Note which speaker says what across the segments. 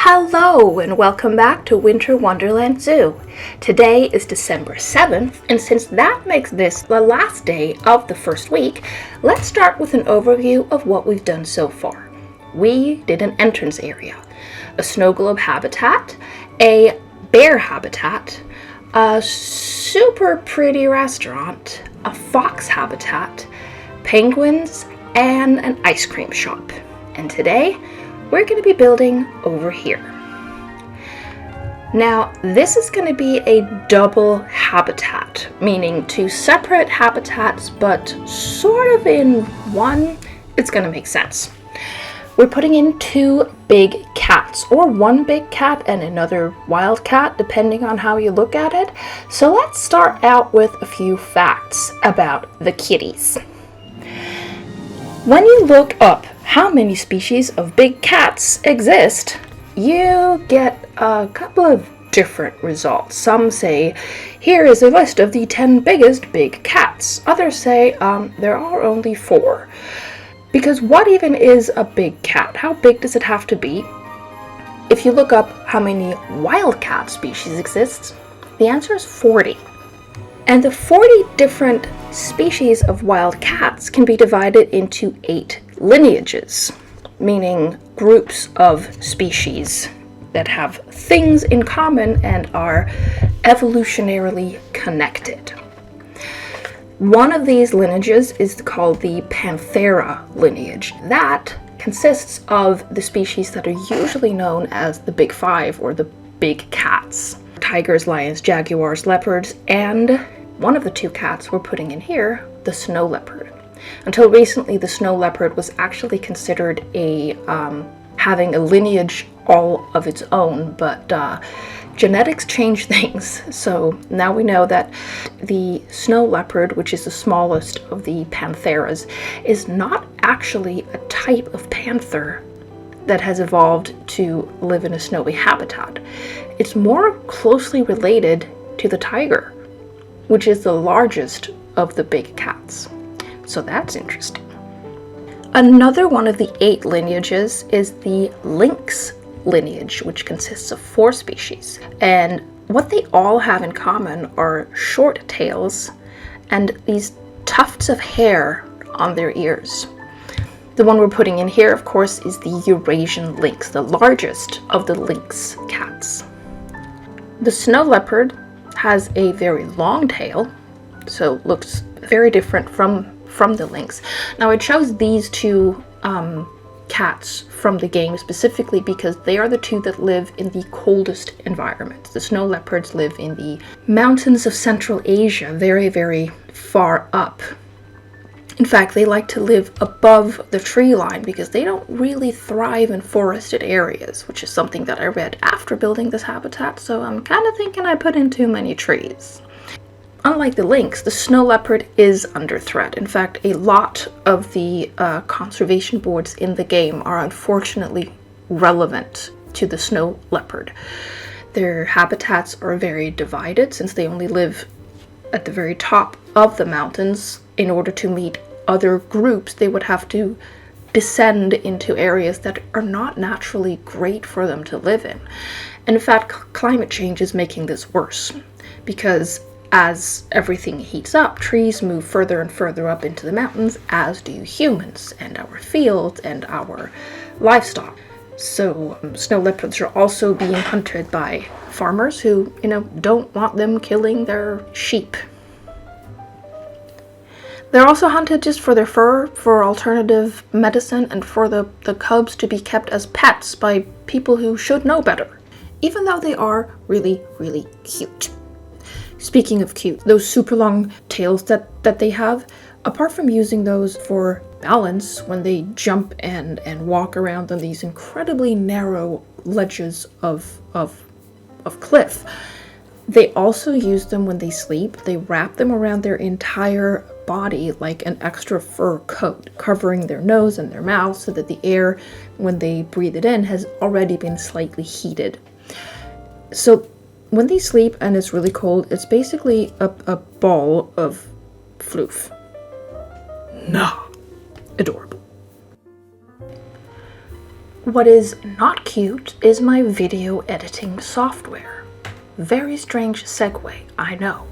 Speaker 1: Hello and welcome back to Winter Wonderland Zoo. Today is December 7th, and since that makes this the last day of the first week, let's start with an overview of what we've done so far. We did an entrance area, a snow globe habitat, a bear habitat, a super pretty restaurant, a fox habitat, penguins, and an ice cream shop. And today, we're going to be building over here. Now, this is going to be a double habitat, meaning two separate habitats, but sort of in one. It's going to make sense. We're putting in two big cats, or one big cat and another wild cat, depending on how you look at it. So let's start out with a few facts about the kitties. When you look up how many species of big cats exist, you get a couple of different results. Some say, here is a list of the 10 biggest big cats. Others say, there are only 4. Because what even is a big cat? How big does it have to be? If you look up how many wildcat species exist, the answer is 40. And the 40 different species of wild cats can be divided into 8 lineages, meaning groups of species that have things in common and are evolutionarily connected. One of these lineages is called the Panthera lineage. That consists of the species that are usually known as the Big Five, or the big cats. Tigers, lions, jaguars, leopards, and one of the 2 cats we're putting in here, the snow leopard. Until recently, the snow leopard was actually considered having a lineage all of its own, but genetics change things. So now we know that the snow leopard, which is the smallest of the pantheras, is not actually a type of panther that has evolved to live in a snowy habitat. It's more closely related to the tiger, which is the largest of the big cats. So that's interesting. Another one of the 8 lineages is the lynx lineage, which consists of 4 species. And what they all have in common are short tails and these tufts of hair on their ears. The one we're putting in here, of course, is the Eurasian lynx, the largest of the lynx cats. The snow leopard has a very long tail, so looks very different from the lynx. Now I chose these 2 cats from the game specifically because they are the 2 that live in the coldest environments. The snow leopards live in the mountains of Central Asia, very, very far up. In fact, they like to live above the tree line because they don't really thrive in forested areas, which is something that I read after building this habitat, so I'm kind of thinking I put in too many trees. Unlike the lynx, the snow leopard is under threat. In fact, a lot of the conservation boards in the game are unfortunately relevant to the snow leopard. Their habitats are very divided since they only live at the very top of the mountains. In order to meet other groups, they would have to descend into areas that are not naturally great for them to live in. And in fact, climate change is making this worse because as everything heats up, trees move further and further up into the mountains, as do humans and our fields and our livestock. So snow leopards are also being hunted by farmers who, don't want them killing their sheep. They're also hunted just for their fur, for alternative medicine, and for the cubs to be kept as pets by people who should know better, even though they are really, really cute. Speaking of cute, those super long tails that they have, apart from using those for balance when they jump and walk around on these incredibly narrow ledges of cliff, they also use them when they sleep. They wrap them around their entire body like an extra fur coat, covering their nose and their mouth so that the air, when they breathe it in, has already been slightly heated. So when they sleep and it's really cold, it's basically a ball of floof. Nah, adorable. what is not cute is my video editing software. Very strange segue, I know.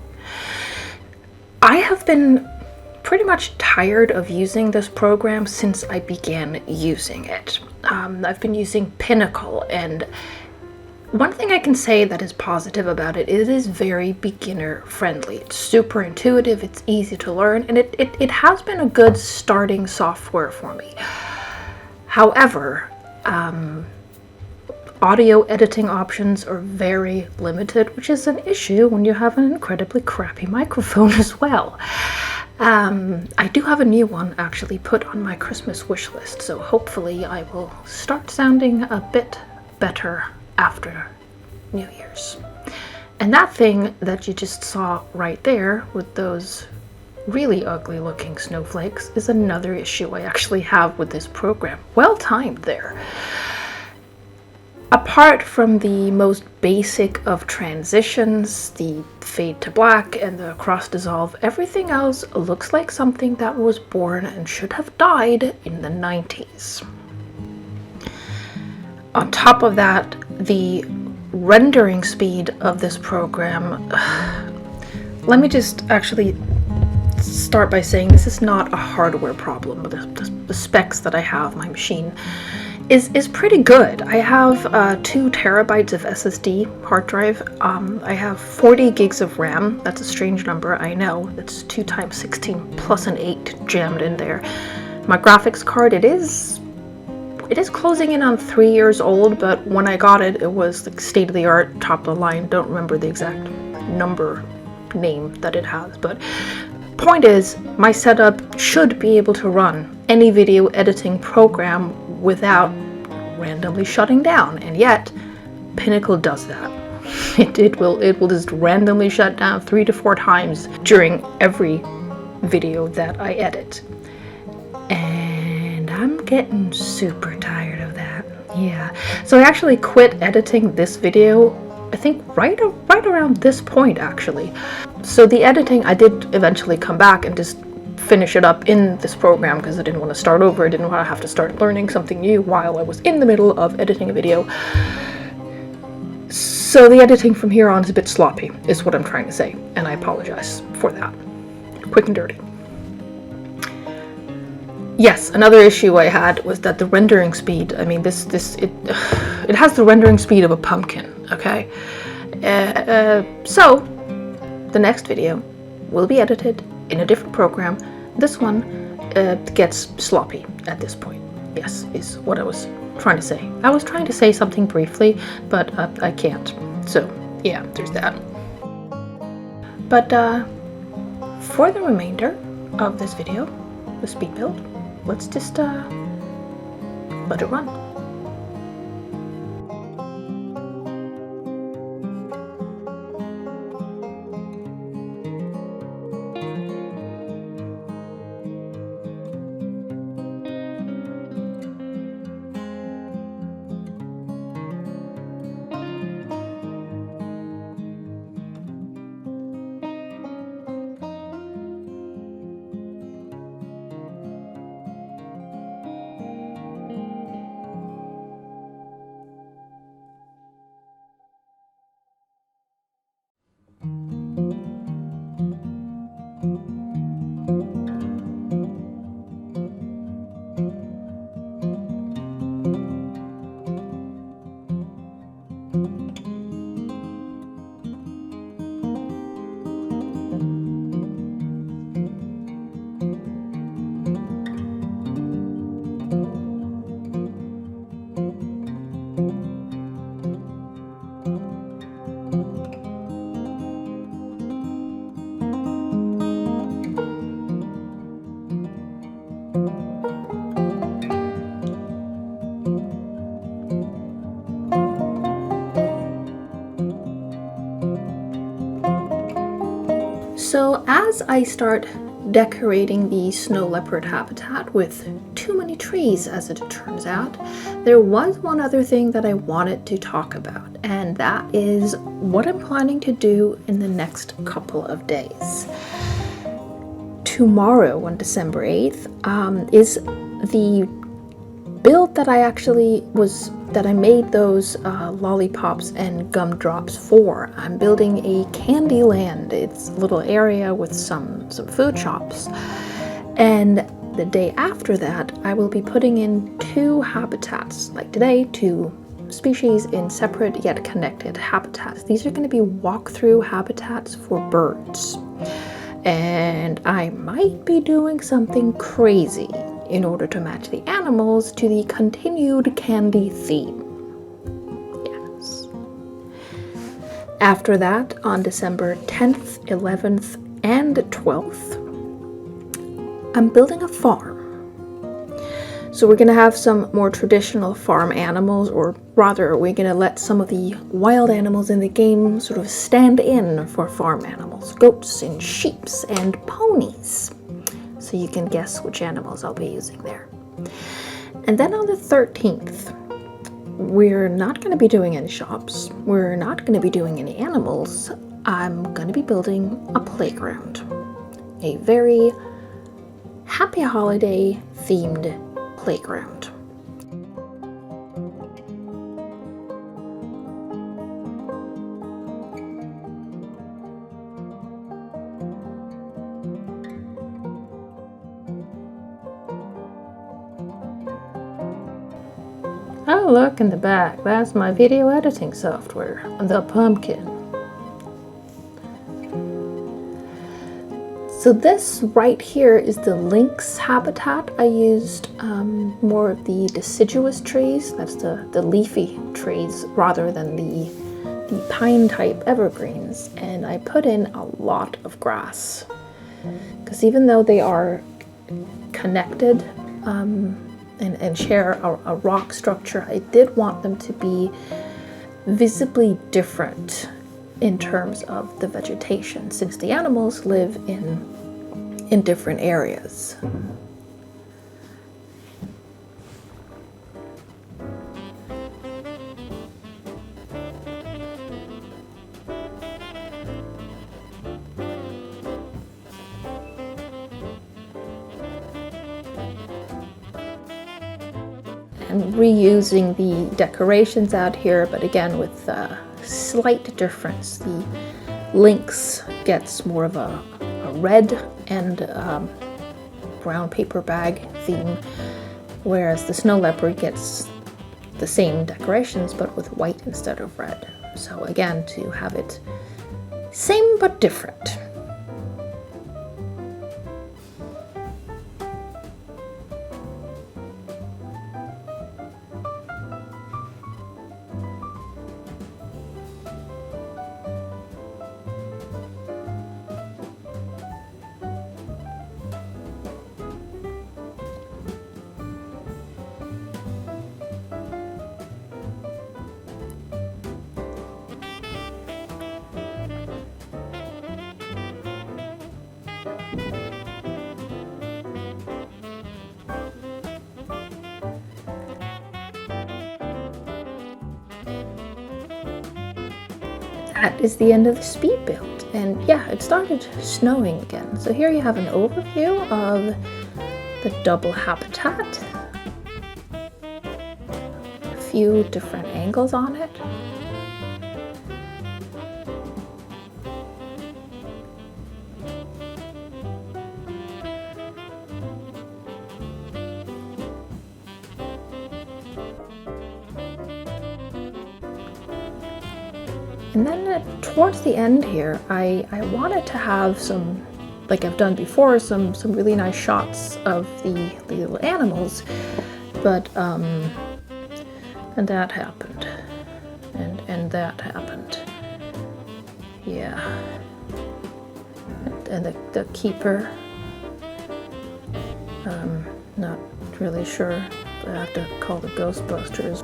Speaker 1: I have been pretty much tired of using this program since I began using it. I've been using Pinnacle, and one thing I can say that is positive about it, it is very beginner friendly. It's super intuitive, it's easy to learn, and it has been a good starting software for me. However, audio editing options are very limited, which is an issue when you have an incredibly crappy microphone as well. I do have a new one actually put on my Christmas wish list, so hopefully I will start sounding a bit better after New Year's. And that thing that you just saw right there with those really ugly looking snowflakes is another issue I actually have with this program. Well timed there. Apart from the most basic of transitions, the fade to black and the cross dissolve, everything else looks like something that was born and should have died in the 90s. On top of that, the rendering speed of this program, let me just actually start by saying this is not a hardware problem. The specs that I have, my machine, is pretty good. I have 2 terabytes of SSD hard drive. I have 40 gigs of RAM. That's a strange number, I know. That's 2 times 16 plus an 8 jammed in there. My graphics card, it is closing in on 3 years old, but when I got it, it was like state of the art, top of the line. Don't remember the exact name that it has, but point is, my setup should be able to run any video editing program without randomly shutting down, and yet Pinnacle does that. It will just randomly shut down 3 to 4 times during every video that I edit, and I'm getting super tired of that. Yeah, so I actually quit editing this video, I think right around this point actually. So the editing, I did eventually come back and just finish it up in this program because I didn't want to start over. I didn't want to have to start learning something new while I was in the middle of editing a video. So the editing from here on is a bit sloppy, is what I'm trying to say, and I apologize for that. Quick and dirty. Yes, another issue I had was that the rendering speed, I mean, it has the rendering speed of a pumpkin, okay? So the next video will be edited in a different program. This one gets sloppy at this point. Yes, is what I was trying to say. I was trying to say something briefly, but I can't. So yeah, there's that. But for the remainder of this video, the speed build, let's just let it run. So as I start decorating the snow leopard habitat with too many trees, as it turns out, there was one other thing that I wanted to talk about, and that is what I'm planning to do in the next couple of days. Tomorrow, on December 8th, is the build that I made those lollipops and gumdrops for. I'm building a candy land. It's a little area with some food shops. And the day after that, I will be putting in 2 habitats. Like today, 2 species in separate yet connected habitats. These are going to be walk-through habitats for birds. And I might be doing something crazy in order to match the animals to the continued candy theme. Yes. After that, on December 10th, 11th, and 12th, I'm building a farm. So we're going to have some more traditional farm animals, or rather, we're going to let some of the wild animals in the game sort of stand in for farm animals. Goats and sheep and ponies. So you can guess which animals I'll be using there. And then on the 13th, we're not going to be doing any shops. We're not going to be doing any animals. I'm going to be building a playground. A very happy holiday themed playground. Oh, look in the back. That's my video editing software, the pumpkin. So this right here is the lynx habitat. I used more of the deciduous trees. That's the leafy trees rather than the pine type evergreens. And I put in a lot of grass. Because even though they are connected, and share a rock structure, I did want them to be visibly different in terms of the vegetation, since the animals live in different areas. And reusing the decorations out here, but again with a slight difference. The lynx gets more of a red and brown paper bag theme, whereas the snow leopard gets the same decorations but with white instead of red. So again, to have it same but different. That is the end of the speed build, and yeah, it started snowing again. So here you have an overview of the double habitat, a few different angles on it. And then towards the end here, I wanted to have some, like I've done before, some really nice shots of the little animals, but and that happened, and that happened, yeah, and the keeper, not really sure. I have to call the Ghostbusters.